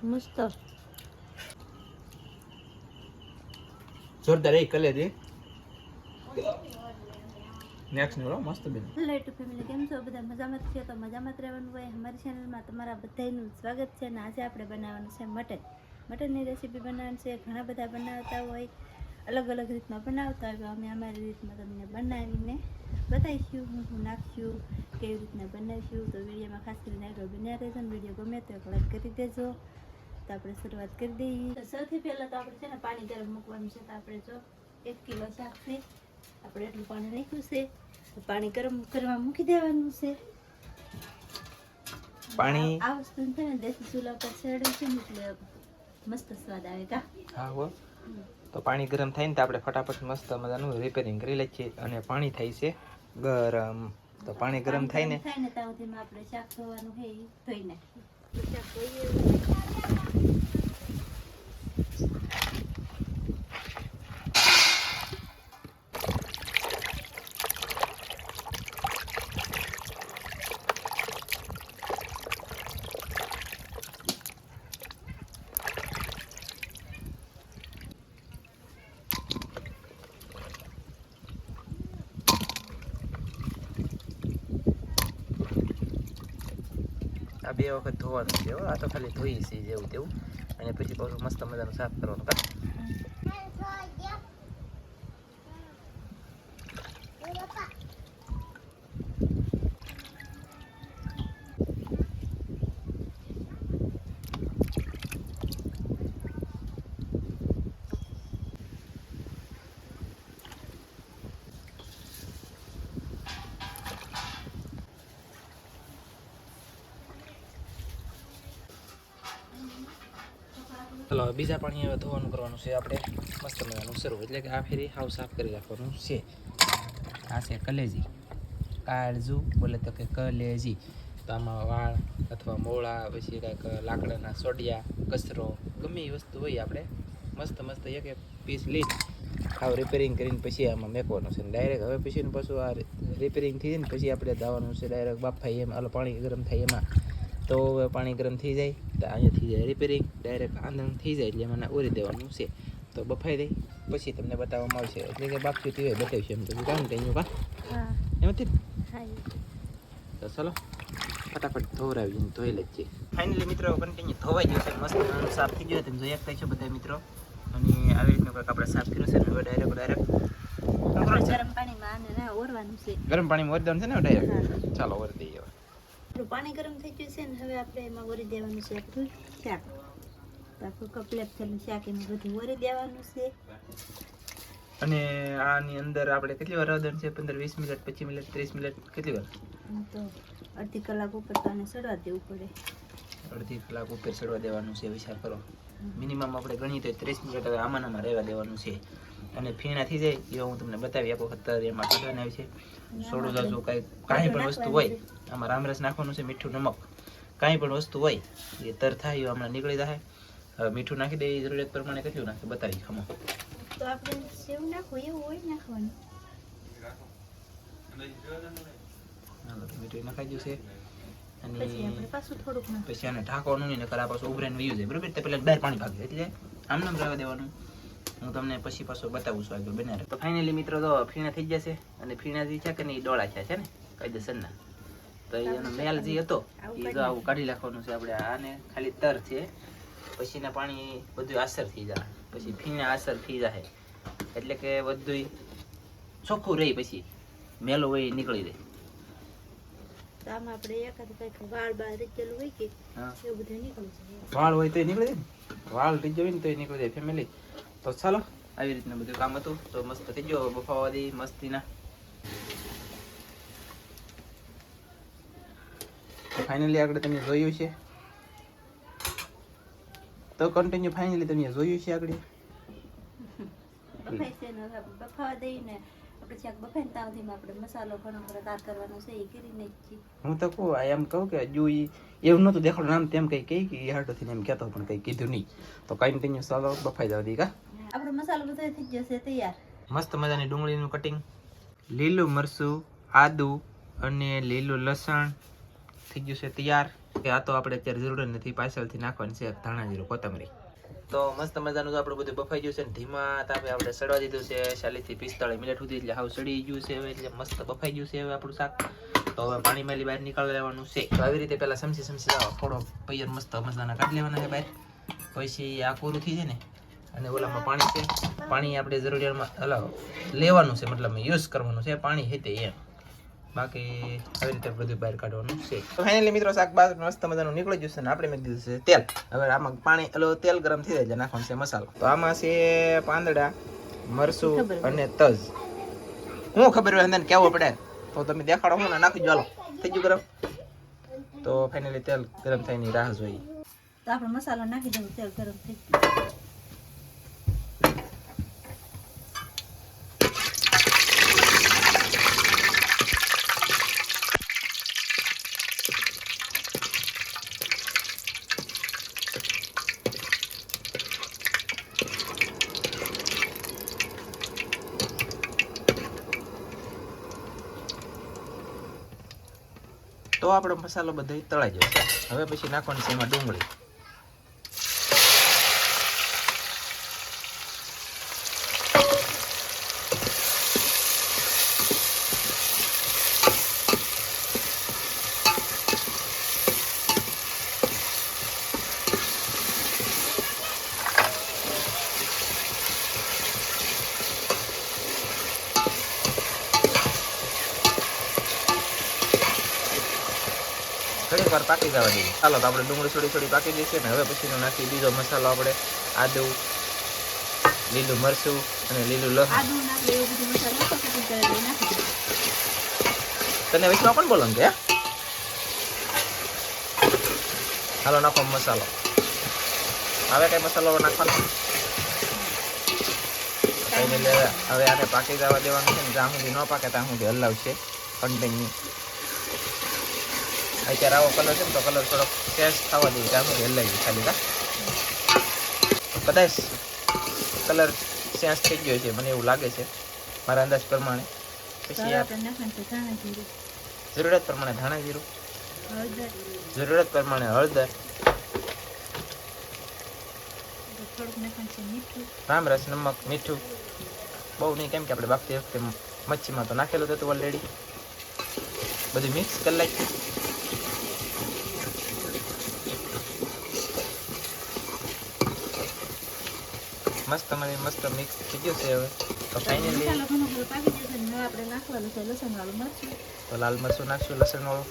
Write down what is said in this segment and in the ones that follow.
મસ્ત જોરદાર એ કલે દે નેક્સ્ટ નો મસ્ત બેન હેલો યુટ્યુબ ફેમિલી, કેમ છો બધા? મજામાં જ છો તો મજામાં જ રહેવાનું હોય. અમારી ચેનલમાં તમારા બધાનું સ્વાગત છે. અને આજે આપણે બનાવવાનું છે મટનની રેસીપી બનાવવાની છે. ઘણા બધા બનાવતા હોય, અલગ અલગ રીતના બનાવતા હોય. અમે અમારી રીતમાં તમને બનાવીને બતાવીશું, હું નાખશું, કેવી રીતના બનાવીશું. તો વિડીયોમાં ખાસ કરીને આગળ બન્યા રહેજો. વિડીયો ગમે તો એક લાઈક કરી દેજો. તો આપણે શરૂઆત કરી દઈએ. તો સૌથી પહેલાં તો આપણે છે ને પાણી ગરમ મૂકવાનું છે. તો આપણે જો 1 કિલો શાક છે, આપણે એટલું પાણી નાખ્યું છે. પાણી ગરમ કરવા મૂકી દેવાનું છે. પાણી આ વસ્તુ છે ને દેશી ચૂલા પર ચડે છે ને એટલે મસ્ત સ્વાદ આવે કા. હા હો. તો પાણી ગરમ થાય ને તો આપણે ફટાફટ મસ્ત મજાનું રિપેરિંગ કરી લઈએ છીએ. અને પાણી થાય છે ગરમ. તો પાણી ગરમ થાય ને ત્યાં સુધીમાં આપણે શાક ધોવાનું છે એ ધોઈ નાખીએ. શાક ધોઈએ. આ 2 વખત ધોવાનું છે. આ તો ખાલી ધોઈ છે જેવું તેવું, અને પછી પાછું મસ્ત મજાનું સાફ કરવાનું કા. ચલો બીજા પાણી હવે ધોવાનું કરવાનું છે આપણે મસ્ત મજાનું શરૂ. એટલે કે આ ફેરી હાવ સાફ કરી રાખવાનું છે. આ છે કલેજી, કાળજુ બોલે તો કે કલેજી. તો આમાં વાળ અથવા મોળા, પછી કાંઈક લાકડાના સોડિયા, કચરો, ગમે એ વસ્તુ હોય આપણે મસ્ત મસ્ત એક એક પીસ લઈ હાવ રિપેરિંગ કરીને પછી આમાં મેકવાનું છે. ડાયરેક્ટ હવે પછી પાછું આ રિપેરિંગ થઈ જાય ને પછી આપણે દાવાનું છે ડાયરેક્ટ બાફાઈ એમ. આલો પાણી ગરમ થાય એમાં. તો હવે પાણી ગરમ થઈ જાય તો અહીંયા થઈ જાય રિપેરિંગ. ડાયરેક્ટ આંધણ થઈ જાય એટલે એમાં ઓરી દેવાનું છે. તો બફાઈ દઈ પછી તમને બતાવવામાં આવશે. એટલે કે બાફી પીવાય બતાવીશું એમ તો કામ કંઈ કા. હા એમાંથી હા. તો ચલો ફટાફટ ધોરાવીને ધોઈ લઈએ. ફાઇનલી મિત્રો કન્ટિન્યુ ધોવાઈ ગયું છે, મસ્ત સાફ થઈ ગયું. તમે જોઈ શકતા છો બધા મિત્રો. અને આવી રીતનું કંઈક આપણે સાફ કર્યું છે ને હવે ડાયરેક્ટ ગરમ પાણીમાં આને ઓરવાનું છે. ગરમ પાણીમાં ઓરી દેવાનું છે ને ડાયરેક્ટ. ચાલો ઓરી દઈએ. આપણું પાણી ગરમ થઈ ગયું છે ને હવે આપણે એમાં ઓરી દેવાનું છે આપણું શાક. તો આપણું કપલેટ થયેલું શાક એમાં બધું ઓરી દેવાનું છે. અને આની અંદર આપણે કેટલી વાર રાંધવાનું છે? 15-20 મિનિટ, 25 મિનિટ, 30 મિનિટ, કેટલી વાર? તો અડધી કલાક ઉપર તો આને સડવા દેવું પડે. અડધી કલાક ઉપર સડવા દેવાનું છે. વિચાર કરો, મિનિમમ આપણે ગણીએ તો 30 મિનિટ હવે આમાં રહેવા દેવાનું છે. અને ફીણા થઈ જાય એ હું તમને બતાવી આપો. અત્યારે એમાં કાઢવાના આવી છે સોડું જાજુ કાંઈ પણ વસ્તુ હોય આમાં રામરસ નાખવાનું છે, મીઠું, નમક, કાંઈ પણ વસ્તુ હોય એ તર થાય એ હમણાં નીકળી જાય. હવે મીઠું નાખી દઈએ જરૂરિયાત પ્રમાણે. કેટલું નાખે બતાવી ખમો. તો આપણે સેવ નાખવું એવું હોય નાખવાનું. મીઠું નખાઈ ગયું છે. અને પછી આપણે પાછું થોડુંક નાખવું. પછી આને ઢાંકવાનું નહીં, નકર આ પાછું ઉભરાઈને વયું જાય. બરાબર? તો પહેલાં બહાર પાણી ભાગે એટલે આમ નામ રહેવા દેવાનું. હું તમને પછી પાછો બતાવું છું આગળ બનાવે. તો ફાઇનલી મિત્રો તો ફીણા થઈ જશે. અને ફીણા જે છે કે નહીં ડોળા છે ને કાયદેસરના. તો એનો મેલ જે હતો એ તો આવું કાઢી નાખવાનું છે આપણે. આને ખાલી તર છે, પછીના પાણી બધું આસર થઈ જાય. પછી ફીણા આસર થઈ જાય એટલે કે બધું ચોખ્ખું રહી. પછી મેલો હોય એ નીકળી જાય. તો આમાં આપણે એકાદ કંઈક વાળ બાળ રીચેલું હોય કે એવું બધું નીકળી જાય. વાળ હોય તો નીકળી જાય ને, વાળ થઈ જાય ને તો નીકળી જાય ફેમિલી. તો ચાલો આવી રીતના બધું કામ હતું. તો મસ્ત થઈ ગયો બફાવા દઈ મસ્તીના. ફાઇનલી આગળ તમે જોયું છે તો કન્ટિન્યુ ફાઇનલી તમે જોયું છે આગળ બફાઈ છે ને બફાવા દઈને આપણે શાક બફાઈને ત્યાં સુધીમાં આપણે મસાલો ઘણો ખરો તાર કરવાનો છે એ કરી નાખીએ. હું તો કહું એમ કહું કે હજુ એવું નહોતું દેખાડું નામ તેમ કંઈ કહી કે હાટોથી એમ કહેતો પણ કંઈ કીધું નહીં. તો કન્ટિન્યુ ચાલો બફાઈ જવા દી કા. આપણો મસાલો બધો થઈ જશે તૈયાર. મસ્ત મજાની ડુંગળીનું કટિંગ, લીલું મરચું, આદુ અને લીલું લસણ થઈ ગયું છે તૈયાર. કે આ તો આપણે અત્યારે જરૂર નથી, પાછળથી નાખવાની છે ધાણા જીરું કોથમરી. તો મસ્ત મજાનું આપણું બધું બફાઈ ગયું છે ને ધીમા તાપે આપણે સડવા દીધું છે 40 થી 45 મિનિટ સુધી, એટલે હાવ સડી ગયું છે હવે, એટલે મસ્ત બફાઈ ગયું છે હવે આપણું શાક. તો હવે પાણીમાંથી બહાર નીકાળી લેવાનું છે. તો આવી રીતે પહેલા સમસી થોડો પૈયર મસ્ત મજાના કાઢી લેવાના છે બહાર. પછી આ પૂરું થઈ જાય ને અને ઓલામાં પાણી છે, પાણી આપણે જરૂરિયાતમાં લેવાનું છે, મતલબ યુઝ કરવાનું છે પાણી હેતે એમ. બાકી આવી રીતે બધું બહાર કાઢવાનું છે. તો ફાઇનલી મિત્રો શાક બાદ મસ્ત મજાનું નીકળી જશે ને આપણે મેં દીધું છે તેલ. હવે આમાં પાણી તેલ ગરમ થઈ જાય એટલે નાખવાનું છે મસાલો. તો આમાં છે પાંદડા, મરચું અને તજ. હું ખબર હોય અંદર કેવું પડે તો તમે દેખાડો, હું નાખી ચાલો થઈ ગયું ગરમ. તો ફાઇનલી તેલ ગરમ થઈને રાહ જોઈએ. તો આપણે મસાલો નાખી દઉં, તેલ ગરમ થઈ ગયું. તો આપણો મસાલો બધો તળાઈ ગયો છે. હવે પછી નાખવાની છે એમાં ડુંગળી. ઘણી વાર પાકી જવા દઈએ. ચાલો તો આપણે ડુંગળી થોડી પાકી જશે ને હવે પછી નાખી બીજો મસાલો આપણે આદુ, લીલું મરચું અને લીલું લસણ. આદુ નાખી એવું બધું મસાલો કટિંગ કરી નાખી દઉં. તને વૈષ્ણવ પણ બોલો કે હાલો નાખો મસાલો. હવે કઈ મસાલો નાખવાનો હવે આને પાકી જવા દેવાનું છે ને જ્યાં સુધી ન પાકે ત્યાં સુધી હલાવશે કન્ટિન્યુ. અત્યારે આવો કલર છે ને તો કલર થોડોક ચેન્જ થવા દઈએ ત્યાં સુધી હલાવી ખાલી કદાચ કલર ચેન્જ થઈ ગયો છે મને એવું લાગે છે મારા અંદાજ પ્રમાણે. પછી જરૂરિયાત પ્રમાણે ધાણા જીરું, જરૂરિયાત પ્રમાણે હળદર, રામ રસ, નમક, મીઠું બહુ નહીં કેમ કે આપણે બાફતી વખતે મચ્છીમાં તો નાખેલું હતું ઓલરેડી. બધું મિક્સ કરી નાખીએ. મસ્ત મિક્સ થઈ ગયું છે હવે. તો ફાઇનલી તો લાલ મરચું નાખશું લસણ વાળું.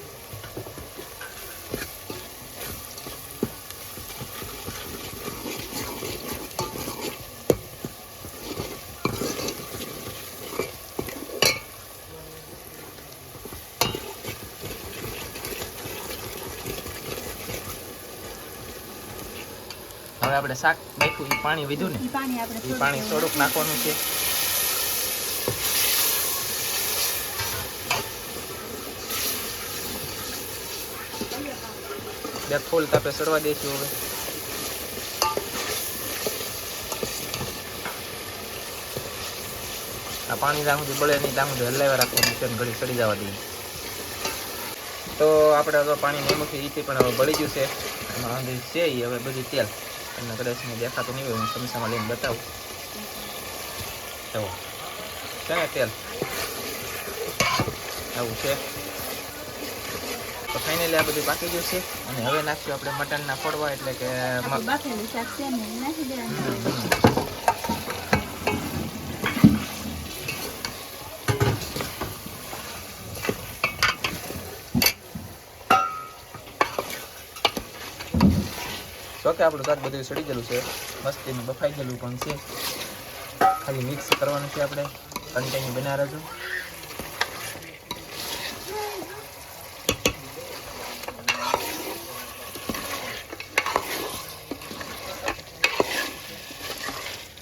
હવે આપણે શાક નાખ્યું એ પાણી વીધું ને એ પાણી થોડુંક નાખવાનું છે. બે ફૂલ તાપે સડવા દઈશું. હવે આ પાણી ત્યાં સુધી બળે નહીં ત્યાં સુધી હલાવ્યા રાખવાનું છે, ઘડી સડી જવા દઈએ. તો આપણે તો પાણી નેમુથી ઈથી પણ હવે બળી ગયું છે. એમાં અંદર છે એ હવે બધું તેલ તમને કદાચ દેખાતું નહીં હોય, હું ચમચામાં લઈને બતાવું. જુઓ છે ને તેલ આવું છે. તો ફાઇનલી આ બધું પાકી ગયું છે અને હવે નાખશું આપણે મટનના ફોડવા, એટલે કે તો કે આપણું શાક બધું સડી ગયેલું છે, મસ્તીનું બફાઈ ગયેલું પણ છે. ખાલી મિક્સ કરવાનું છે આપણે. કન્ટિન્યુ બના રહેજો.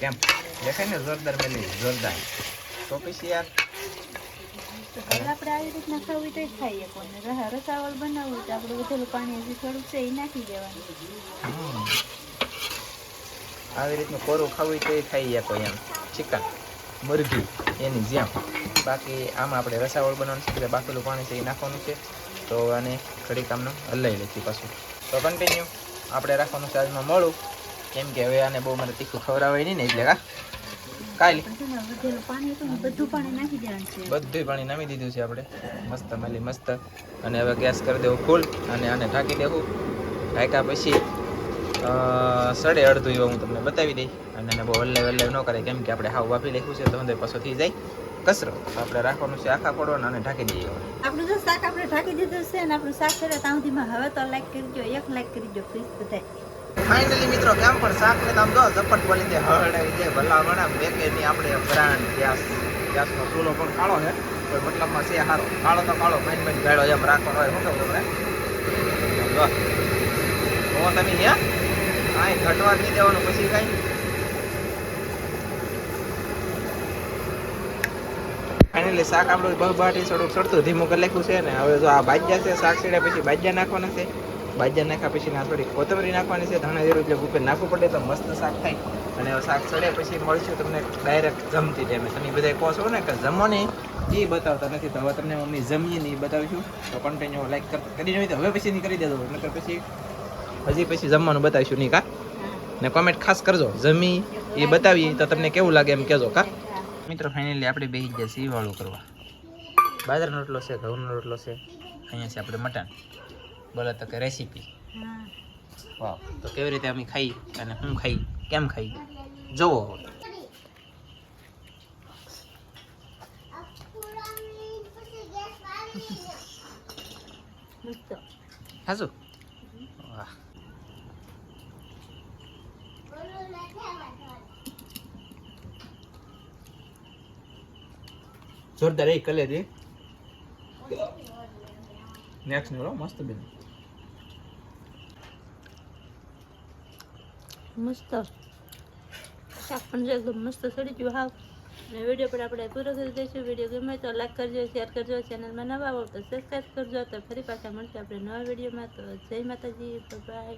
કેમ દેખાય ને જોરદાર મેલી જોરદાર. તો પછી યાર આપણે આવી રીતના ખાવું તો ખાઈએ કોને. રસાવળ બનાવવું તો આપણે વધેલું પાણી હજી થોડુંક છે એ નાખી દેવાનું. આવી રીતનું કોરું ખાવું તો એ ખાઈ શકો એમ. ચિકન મુરઘી એની જેમ. બાકી આમાં આપણે રસાવળ બનાવવાનું છે, બાકીનું પાણી છે એ નાખવાનું છે. તો આને ઘડી કામનું હલાવી લેતી પાછું. તો કન્ટિન્યુ આપણે રાખવાનું છે આજમાં મોડું, કેમ કે હવે આને બહુ મને તીખું ખવડાવાય નહીં ને એટલે કાલે વધેલું પાણી હતું ને બધું પાણી નાખી દેવાનું છે. બધું પાણી નામી દીધું છે આપણે મસ્ત માલી મસ્ત. અને હવે ગેસ કરી દેવું ફૂલ અને આને ઢાંકી દેવું. ઢાંક્યા પછી સડે અડધું એવું હું તમને બતાવી દઈ. અને એને બહુ હલ્લે ન કરે, કેમ કે આપણે હાવ વાપી લખ્યું છે તો અંદર પાછો થઈ જાય કચરો. તો આપણે રાખવાનું છે આખા પડવાનો અને ઢાંકી દઈએ. આપણું જો શાક આપણે ઢાંકી દીધું છે ને આપણું શાક કરે ત્યાં સુધીમાં હવે તો લાઈક કરી દો, 1 લાઈક કરી દો પ્લીઝ બધાય. ફાઇનલી મિત્રો કેમ પણ શાક ને આમ જો ઝપટ બોલી દે હળડાવી દે ભલા વણા બેકેની આપણે બ્રાન્ડ ગેસનો ચૂલો પણ કાળો છે, કોઈ મતલબમાં છે સારો. કાળો તો કાળો ભાઈ ભાઈ ગાળો એમ રાખવાનો હોય. શું કહું તમને જો તમે ત્યાં કાંઈ ઘટવા નહીં દેવાનું પછી કાંઈ. ફાઇનલી શાક આપણું બહબાટી સડતું ધીમું કરી નાખ્યું છે ને. હવે જો આ બાજ્યા છે, શાક સીડ્યા પછી બાજ્યા નાખવાના છે. બાજ્યા નાખ્યા પછી ના થોડી કોથમરી નાખવાની છે, ધાણા જીરું એટલે ઉપર નાખવું પડે તો મસ્ત શાક થાય. અને શાક ચડે પછી મળશું તમને ડાયરેક્ટ જમતી ટાઈમે. તમે બધા કહો છો ને કે જમો ને એ બતાવતા નથી, તો હવે તમને મમ્મી જમીએ ને એ બતાવીશું. તો કન્ટિન્યુ લાઈક કરી જોઈએ તો હવે પછી નહીં કરી દેજો, નકર પછી પછી જમવાનું બતાવીશું નહીં કા. ને કોમેન્ટ ખાસ કરજો જમી એ બતાવીએ તો તમને કેવું લાગે એમ કહેજો કા. મિત્રો ફાઇનલી આપણે બેસી ગયા છીએ વાળું કરવા. બાજરાનો રોટલો છે, ઘઉંનો રોટલો છે, અહીંયા છે આપણે મટન. બોલો તો કે રેસીપી. વાહ, તો કેવી રીતે અમે ખાઈ અને હું ખાઈ કેમ ખાઈ જોવો. હાજુ વાહ, જોરદાર. એ કલે દે નેક્સ્ટ ને મસ્ત બેન મસ્ત શાક પણ જો એકદમ મસ્ત સડી ગયું હાવ. અને વિડીયો પણ આપણે પૂરો કરી દઈશું. વિડીયો ગમે તો લાઈક કરજો, શેર કરજો, ચેનલમાં નવા આવો તો સબસ્ક્રાઈબ કરજો. તો ફરી પાછા મળશે આપણે નવા વિડીયોમાં. તો જય માતાજી, બાય.